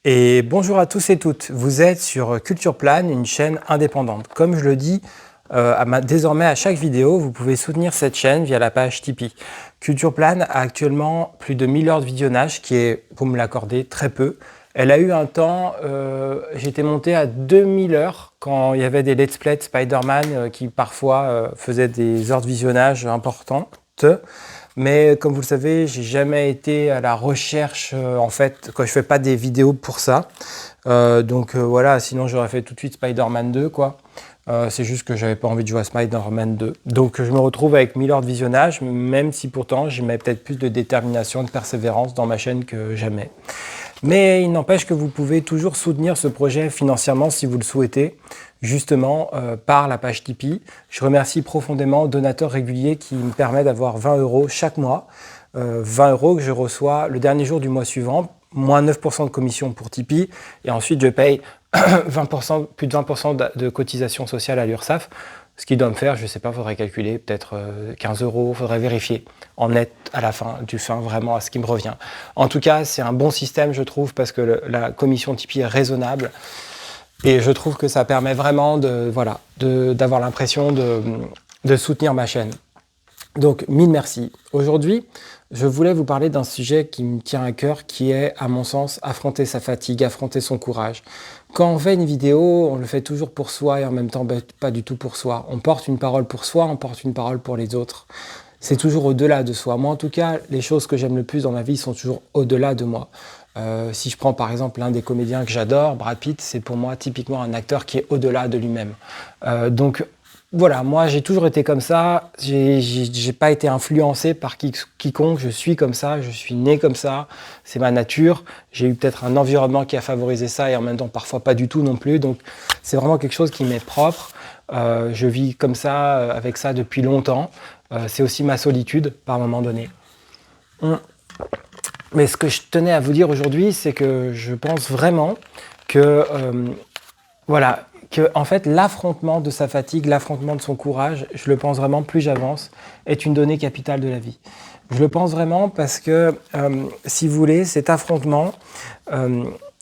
Et bonjour à tous et toutes, vous êtes sur Culture Plane, une chaîne indépendante. Comme je le dis désormais à chaque vidéo, vous pouvez soutenir cette chaîne via la page Tipeee. Culture Plane a actuellement plus de 1000 heures de visionnage, qui est, pour me l'accorder, très peu. Elle a eu un temps, j'étais monté à 2000 heures quand il y avait des let's play de Spider-Man qui parfois faisaient des heures de visionnage importantes. Mais comme vous le savez, j'ai jamais été à la recherche, en fait, quand je fais pas des vidéos pour ça. Voilà, sinon j'aurais fait tout de suite Spider-Man 2, quoi. C'est juste que j'avais pas envie de jouer à Spider-Man 2. Donc je me retrouve avec 1000 heures de visionnage, même si pourtant j'y mets peut-être plus de détermination et de persévérance dans ma chaîne que jamais. Mais il n'empêche que vous pouvez toujours soutenir ce projet financièrement si vous le souhaitez, justement par la page Tipeee. Je remercie profondément aux donateurs réguliers qui me permettent d'avoir 20 € chaque mois. 20 € que je reçois le dernier jour du mois suivant, moins 9% de commission pour Tipeee. Et ensuite, je paye 20%, plus de 20% de cotisation sociale à l'URSSAF. Ce qui doit me faire, je ne sais pas, il faudrait calculer, peut-être 15 €, il faudrait vérifier en net à la fin, vraiment à ce qui me revient. En tout cas, c'est un bon système, je trouve, parce que la commission Tipeee est raisonnable. Et je trouve que ça permet vraiment d'avoir l'impression de soutenir ma chaîne. Donc, mille merci. Aujourd'hui, je voulais vous parler d'un sujet qui me tient à cœur, qui est, à mon sens, affronter sa fatigue, affronter son courage. Quand on fait une vidéo, on le fait toujours pour soi et en même temps, pas du tout pour soi. On porte une parole pour soi, on porte une parole pour les autres. C'est toujours au-delà de soi. Moi, en tout cas, les choses que j'aime le plus dans ma vie sont toujours au-delà de moi. Si je prends par exemple l'un des comédiens que j'adore, Brad Pitt, c'est pour moi typiquement un acteur qui est au-delà de lui-même. Voilà, moi j'ai toujours été comme ça, j'ai pas été influencé par quiconque, je suis comme ça, je suis né comme ça, c'est ma nature. J'ai eu peut-être un environnement qui a favorisé ça et en même temps parfois pas du tout non plus, donc c'est vraiment quelque chose qui m'est propre. Je vis comme ça, avec ça depuis longtemps. C'est aussi ma solitude par moment donné. Mais ce que je tenais à vous dire aujourd'hui, c'est que je pense vraiment que en fait, l'affrontement de sa fatigue, l'affrontement de son courage, je le pense vraiment, plus j'avance, est une donnée capitale de la vie. Je le pense vraiment parce que, si vous voulez, cet affrontement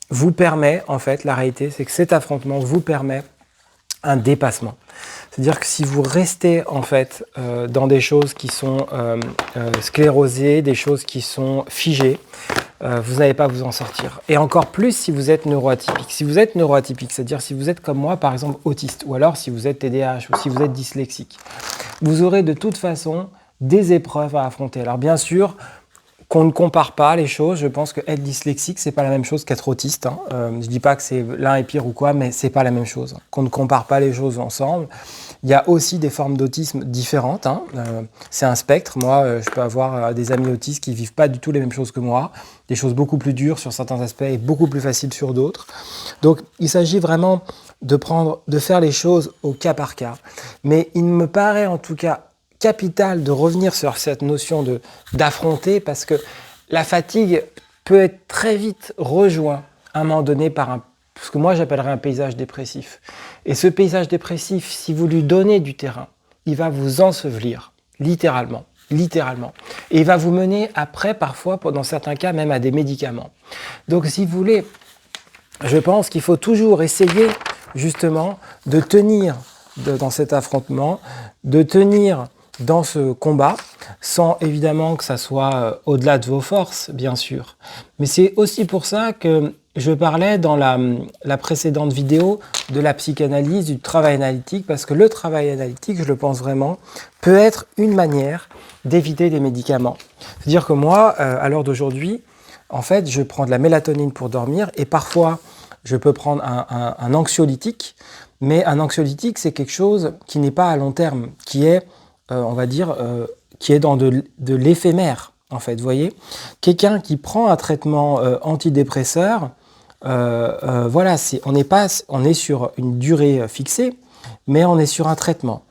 vous permet, en fait, la réalité, c'est que cet affrontement vous permet un dépassement. C'est-à-dire que si vous restez, en fait, dans des choses qui sont sclérosées, des choses qui sont figées, vous n'allez pas vous en sortir. Et encore plus si vous êtes neuroatypique. Si vous êtes neuroatypique, c'est-à-dire si vous êtes comme moi, par exemple, autiste, ou alors si vous êtes TDAH, ou si vous êtes dyslexique, vous aurez de toute façon des épreuves à affronter. Alors bien sûr, qu'on ne compare pas les choses. Je pense que être dyslexique, c'est pas la même chose qu'être autiste. Je dis pas que c'est l'un est pire ou quoi, mais c'est pas la même chose. Qu'on ne compare pas les choses ensemble. Il y a aussi des formes d'autisme différentes. C'est un spectre. Moi, je peux avoir des amis autistes qui vivent pas du tout les mêmes choses que moi. Des choses beaucoup plus dures sur certains aspects et beaucoup plus faciles sur d'autres. Donc, il s'agit vraiment de faire les choses au cas par cas. Mais il me paraît en tout cas capital de revenir sur cette notion d'affronter, parce que la fatigue peut être très vite rejoint à un moment donné par ce que moi j'appellerais un paysage dépressif. Et ce paysage dépressif, si vous lui donnez du terrain, il va vous ensevelir, littéralement. Et il va vous mener après, parfois, dans certains cas, même à des médicaments. Donc si vous voulez, je pense qu'il faut toujours essayer justement de tenir dans cet affrontement, de tenir dans ce combat, sans évidemment que ça soit au-delà de vos forces, bien sûr. Mais c'est aussi pour ça que je parlais dans la précédente vidéo de la psychanalyse, du travail analytique, parce que le travail analytique, je le pense vraiment, peut être une manière d'éviter les médicaments. C'est-à-dire que moi, à l'heure d'aujourd'hui, en fait, je prends de la mélatonine pour dormir et parfois, je peux prendre un anxiolytique, mais un anxiolytique, c'est quelque chose qui n'est pas à long terme, qui est on va dire, qui est dans de l'éphémère, en fait, vous voyez. Quelqu'un qui prend un traitement antidépresseur, voilà, on est sur une durée fixée, mais on est sur un traitement.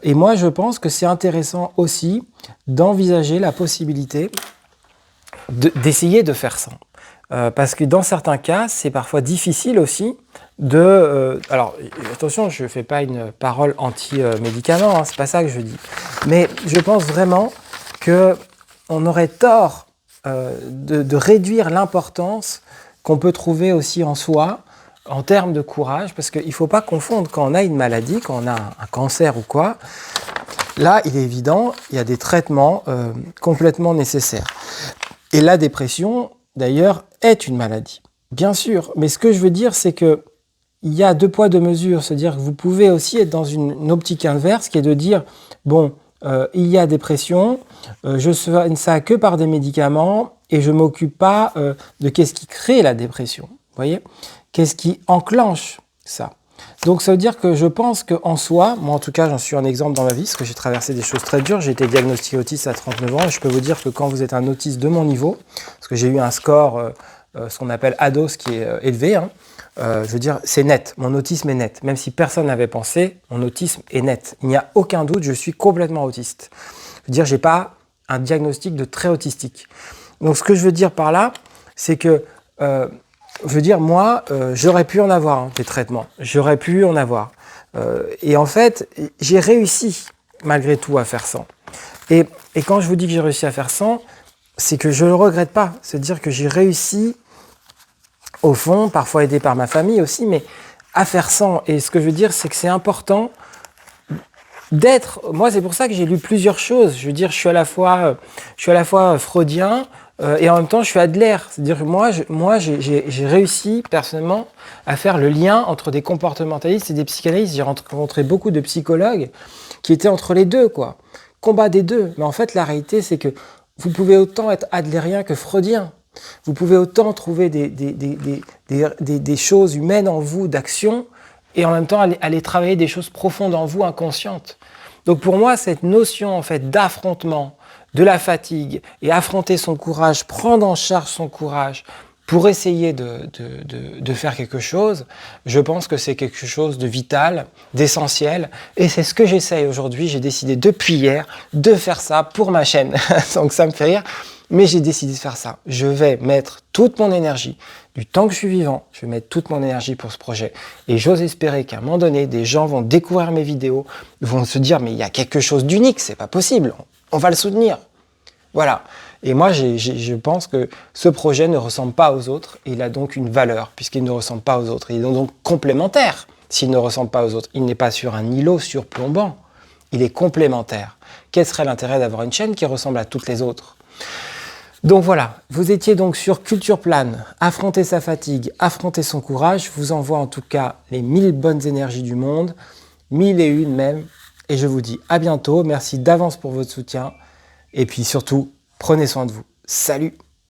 Et moi, je pense que c'est intéressant aussi d'envisager la possibilité d'essayer de faire ça. Parce que dans certains cas, c'est parfois difficile aussi alors, attention, je ne fais pas une parole anti-médicaments, c'est pas ça que je dis. Mais je pense vraiment qu'on aurait tort de réduire l'importance qu'on peut trouver aussi en soi, en termes de courage, parce qu'il ne faut pas confondre quand on a une maladie, quand on a un cancer ou quoi. Là, il est évident, il y a des traitements complètement nécessaires. Et la dépression, d'ailleurs, est une maladie. Bien sûr, mais ce que je veux dire, c'est que il y a 2 poids 2 mesures. C'est-à-dire que vous pouvez aussi être dans une optique inverse, qui est de dire, bon, il y a dépression, je soigne ça que par des médicaments et je ne m'occupe pas de qu'est-ce qui crée la dépression. Vous voyez? Qu'est-ce qui enclenche ça? Donc ça veut dire que je pense qu'en soi, moi en tout cas j'en suis un exemple dans ma vie, parce que j'ai traversé des choses très dures, j'ai été diagnostiqué autiste à 39 ans, et je peux vous dire que quand vous êtes un autiste de mon niveau, parce que j'ai eu un score, ce qu'on appelle ADOS, qui est élevé, hein, je veux dire, c'est net, mon autisme est net, même si personne n'avait pensé, mon autisme est net. Il n'y a aucun doute, je suis complètement autiste. Je veux dire, je n'ai pas un diagnostic de très autistique. Donc ce que je veux dire par là, c'est que je veux dire, moi, j'aurais pu en avoir des traitements. J'aurais pu en avoir. Et en fait, j'ai réussi, malgré tout, à faire sans. Et quand je vous dis que j'ai réussi à faire sans, c'est que je ne le regrette pas. C'est-à-dire que j'ai réussi, au fond, parfois aidé par ma famille aussi, mais à faire sans. Et ce que je veux dire, c'est que c'est important d'être... Moi, c'est pour ça que j'ai lu plusieurs choses. Je veux dire, je suis à la fois freudien, et en même temps, je suis Adler. C'est-à-dire que moi, j'ai réussi, personnellement, à faire le lien entre des comportementalistes et des psychanalystes. J'ai rencontré beaucoup de psychologues qui étaient entre les deux, quoi. Combat des deux. Mais en fait, la réalité, c'est que vous pouvez autant être adlérien que freudien. Vous pouvez autant trouver des choses humaines en vous, d'action, et en même temps, aller travailler des choses profondes en vous, inconscientes. Donc pour moi, cette notion, en fait, d'affrontement, de la fatigue et affronter son courage, prendre en charge son courage pour essayer de faire quelque chose, je pense que c'est quelque chose de vital, d'essentiel, et c'est ce que j'essaye aujourd'hui. J'ai décidé depuis hier de faire ça pour ma chaîne, donc ça me fait rire, mais j'ai décidé de faire ça. Je vais mettre toute mon énergie, du temps que je suis vivant, je vais mettre toute mon énergie pour ce projet, et j'ose espérer qu'à un moment donné, des gens vont découvrir mes vidéos, vont se dire mais il y a quelque chose d'unique, c'est pas possible, on va le soutenir. Voilà. Et moi, je pense que ce projet ne ressemble pas aux autres, et il a donc une valeur, puisqu'il ne ressemble pas aux autres. Il est donc complémentaire s'il ne ressemble pas aux autres. Il n'est pas sur un îlot surplombant, il est complémentaire. Quel serait l'intérêt d'avoir une chaîne qui ressemble à toutes les autres? Donc voilà, vous étiez donc sur Culture Plane, affronter sa fatigue, affronter son courage. Je vous envoie en tout cas les 1000 bonnes énergies du monde, 1001 même, et je vous dis à bientôt. Merci d'avance pour votre soutien. Et puis surtout, prenez soin de vous. Salut!